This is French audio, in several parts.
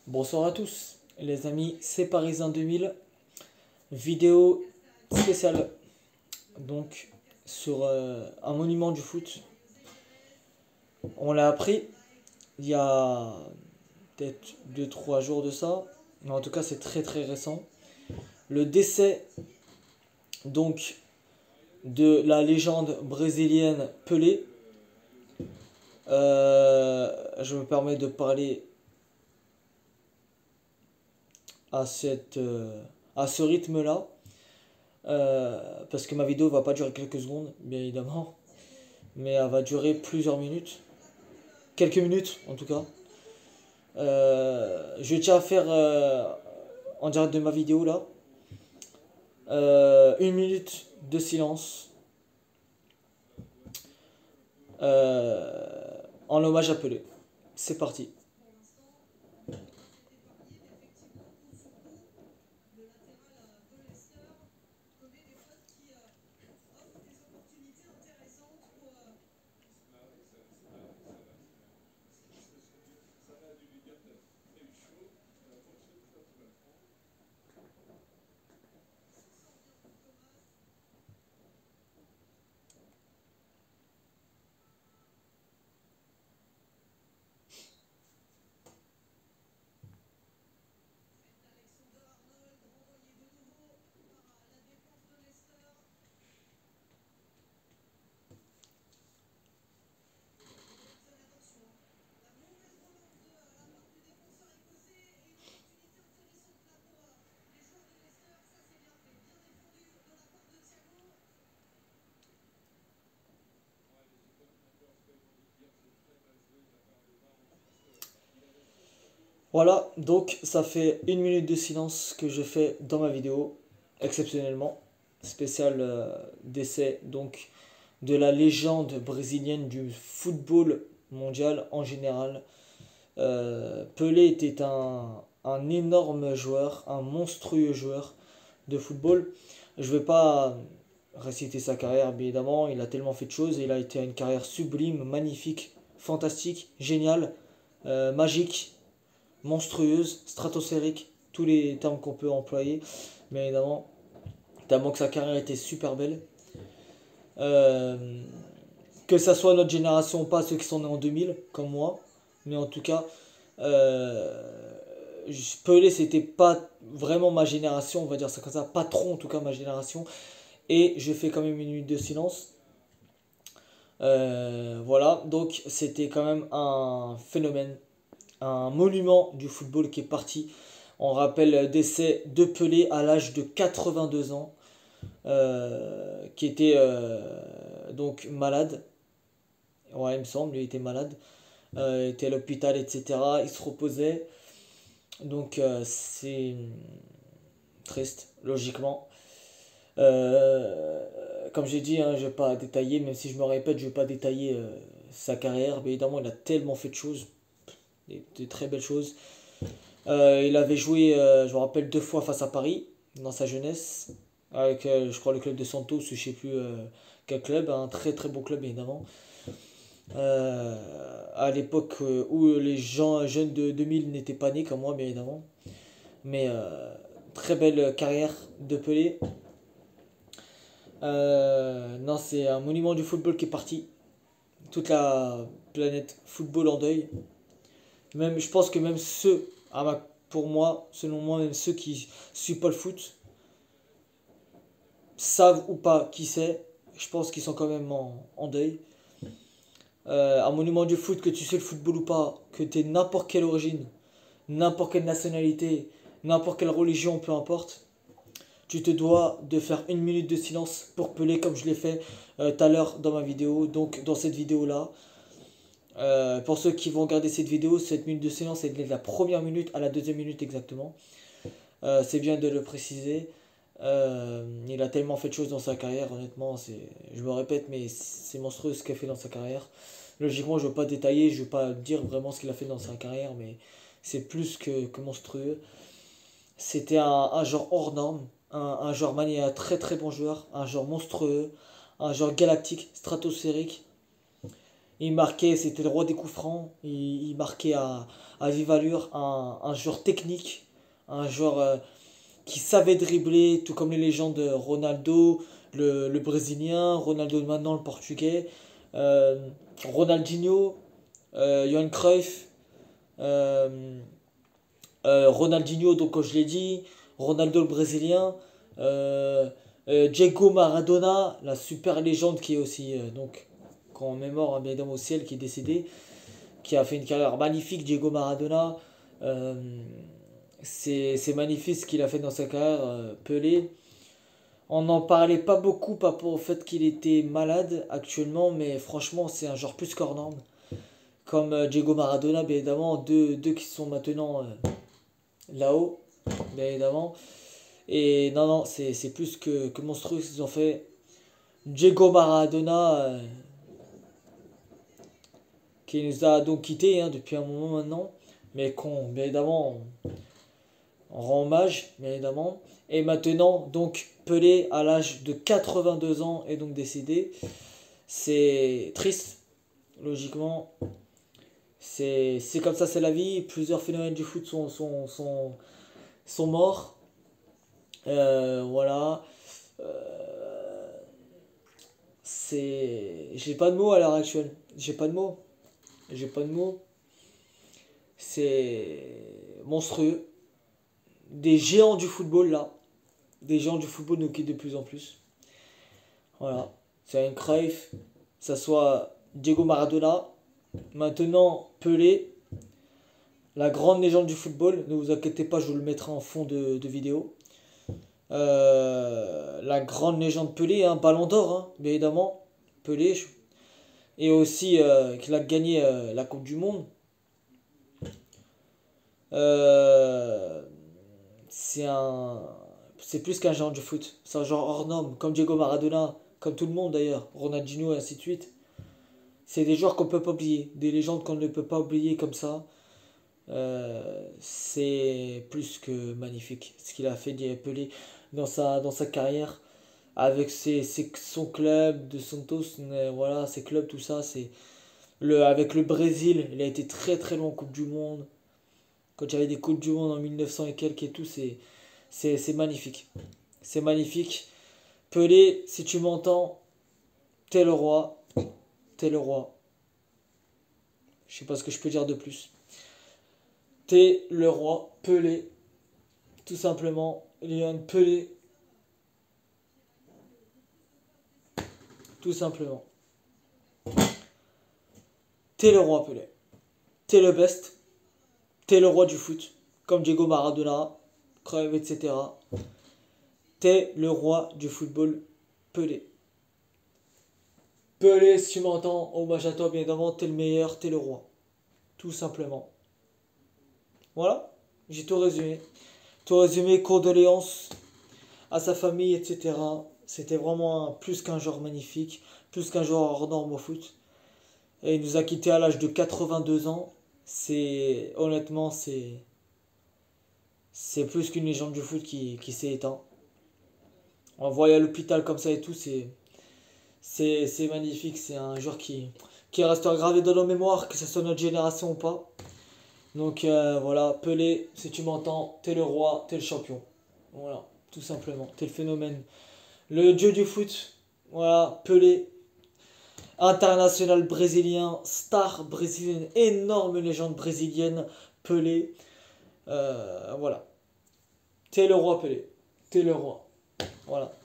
Bonsoir à tous, les amis, c'est Parisien 2000, vidéo spéciale donc sur un monument du foot. On l'a appris il y a peut-être 2 3 jours de ça, mais en tout cas c'est très très récent. Le décès donc de la légende brésilienne Pelé. Je me permets de parler à ce rythme-là. Parce que ma vidéo va pas durer quelques secondes, bien évidemment, mais elle va durer plusieurs minutes, quelques minutes en tout cas. Je tiens à faire en direct de ma vidéo là, 1 minute de silence en hommage à Pelé. C'est parti. Voilà, donc ça fait 1 minute de silence que je fais dans ma vidéo, exceptionnellement, spécial décès donc de la légende brésilienne du football mondial en général. Pelé était un énorme joueur, un monstrueux joueur de football. Je ne vais pas réciter sa carrière, bien évidemment, il a tellement fait de choses, il a été une carrière sublime, magnifique, fantastique, géniale, magique, monstrueuse, stratosphérique, tous les termes qu'on peut employer, bien évidemment, tellement que sa carrière était super belle. Euh, que ça soit notre génération ou pas, ceux qui sont nés en 2000, comme moi, mais en tout cas, euh, Pelé, c'était pas vraiment ma génération, on va dire ça comme ça, pas trop en tout cas ma génération, et je fais quand même 1 minute de silence. Voilà, donc c'était quand même un phénomène, un monument du football qui est parti. On rappelle le décès de Pelé à l'âge de 82 ans, qui était donc malade. Ouais, il me semble, il était malade. Il était à l'hôpital, etc. Il se reposait. Donc c'est triste, logiquement. Comme j'ai dit, hein, je ne vais pas détailler, même si je me répète, je ne vais pas détailler sa carrière. Mais évidemment, il a tellement fait de choses, des très belles choses. Il avait joué, je me rappelle, 2 fois face à Paris, dans sa jeunesse, avec, je crois, le club de Santos, ou je ne sais plus quel club, un très très beau club, évidemment. À l'époque où les gens jeunes de 2000 n'étaient pas nés, comme moi, bien évidemment. Mais très belle carrière de Pelé. Non, c'est un monument du football qui est parti. Toute la planète football en deuil. Même, je pense que même ceux, pour moi, selon moi, même ceux qui suivent pas le foot, savent ou pas qui c'est. Je pense qu'ils sont quand même en deuil. Un monument du foot, que tu sais le football ou pas, que tu aies n'importe quelle origine, n'importe quelle nationalité, n'importe quelle religion, peu importe, tu te dois de faire 1 minute de silence pour Pelé comme je l'ai fait tout à l'heure dans ma vidéo, donc dans cette vidéo-là. Pour ceux qui vont regarder cette vidéo, cette minute de silence est de la première minute à la deuxième minute exactement. C'est bien de le préciser. Il a tellement fait de choses dans sa carrière, honnêtement, je me répète, mais c'est monstrueux ce qu'il a fait dans sa carrière. Logiquement, je ne veux pas détailler, je ne veux pas dire vraiment ce qu'il a fait dans sa carrière, mais c'est plus que monstrueux. C'était un joueur hors norme, un joueur manié, un très très bon joueur, un joueur monstrueux, un joueur galactique, stratosphérique. Il marquait, c'était le roi des coups francs, il marquait à vive allure, un joueur technique, un joueur qui savait dribbler, tout comme les légendes Ronaldo, le Brésilien, Ronaldo maintenant le Portugais, euh, Ronaldinho, Johan Cruyff, euh, Ronaldinho, donc comme je l'ai dit, Ronaldo le Brésilien, Diego Maradona, la super légende qui est aussi, donc, quand on est mort, hein, bien évidemment au ciel, qui est décédé, qui a fait une carrière magnifique, Diego Maradona. Euh, c'est magnifique ce qu'il a fait dans sa carrière, Pelé. On n'en parlait pas beaucoup par rapport au fait qu'il était malade actuellement, mais franchement, c'est un genre plus qu'hors norme. Comme Diego Maradona, bien évidemment, deux qui sont maintenant là-haut, bien évidemment. Et non, non, c'est plus que monstrueux ce qu'ils ont fait. Diego Maradona, qui nous a donc quittés hein, depuis un moment maintenant, mais qu'on, bien évidemment, on rend hommage, bien évidemment. Et maintenant, donc, Pelé, à l'âge de 82 ans, est donc décédé. C'est triste, logiquement. C'est comme ça, c'est la vie. Plusieurs phénomènes du foot sont morts. Voilà. J'ai pas de mots à l'heure actuelle. J'ai pas de mots. J'ai pas de mots. C'est monstrueux. Des géants du football là. Des géants du football nous quittent de plus en plus. Voilà. C'est un Cruyff. Ça soit Diego Maradona. Maintenant Pelé. La grande légende du football. Ne vous inquiétez pas, je vous le mettrai en fond de vidéo. La grande légende Pelé, hein, Ballon d'Or, hein, bien évidemment. Pelé. Et aussi qu'il a gagné la Coupe du Monde. Euh, c'est plus qu'un genre du foot. C'est un genre hors norme, comme Diego Maradona, comme tout le monde d'ailleurs, Ronaldinho et ainsi de suite. C'est des joueurs qu'on peut pas oublier, des légendes qu'on ne peut pas oublier comme ça. C'est plus que magnifique ce qu'il a fait Pelé dans sa carrière avec son club de Santos, voilà, ses clubs, tout ça. Avec le Brésil, il a été très très loin en Coupe du Monde. Quand il y avait des Coupes du Monde en 1900 et quelques et tout, c'est magnifique. C'est magnifique. Pelé, si tu m'entends, t'es le roi. T'es le roi. Je sais pas ce que je peux dire de plus. T'es le roi. Pelé. Tout simplement. Léon Pelé. Tout simplement. T'es le roi Pelé. T'es le best. T'es le roi du foot. Comme Diego Maradona, Cruyff, etc. T'es le roi du football Pelé. Pelé, si tu m'entends, hommage à toi, bien évidemment, t'es le meilleur, t'es le roi. Tout simplement. Voilà, j'ai tout résumé. Tout résumé, condoléances à sa famille, etc. C'était vraiment plus qu'un joueur magnifique, plus qu'un joueur hors norme au foot. Et il nous a quittés à l'âge de 82 ans. Honnêtement, c'est plus qu'une légende du foot qui s'est éteint. On le voyait à l'hôpital comme ça et tout, c'est magnifique. C'est un joueur qui restera gravé dans nos mémoires, que ce soit notre génération ou pas. Donc voilà, Pelé, si tu m'entends, t'es le roi, t'es le champion. Voilà, tout simplement, t'es le phénomène. Le dieu du foot, voilà, Pelé, international brésilien, star brésilienne, énorme légende brésilienne, Pelé. Voilà, t'es le roi Pelé, t'es le roi. Voilà.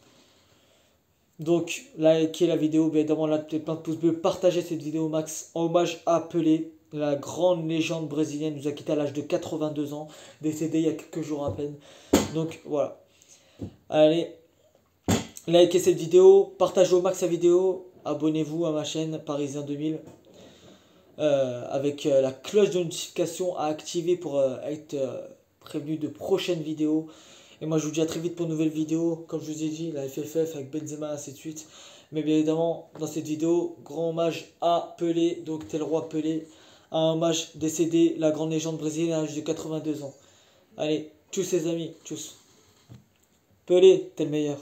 Donc, likez la vidéo, bien évidemment, là, plein de pouces bleus, partagez cette vidéo max en hommage à Pelé. La grande légende brésilienne nous a quitté à l'âge de 82 ans, décédé il y a quelques jours à peine. Donc voilà. Allez, likez cette vidéo, partagez au max la vidéo, abonnez-vous à ma chaîne Parisien 2000 avec la cloche de notification à activer pour être prévenu de prochaines vidéos. Et moi je vous dis à très vite pour une nouvelle vidéo. Comme je vous ai dit, la FFF avec Benzema, ainsi de suite. Mais bien évidemment, dans cette vidéo, grand hommage à Pelé, donc t'es le roi Pelé. Un hommage décédé, la grande légende brésilienne à l'âge de 82 ans. Allez, tous ses amis, tous. Pelé, t'es le meilleur.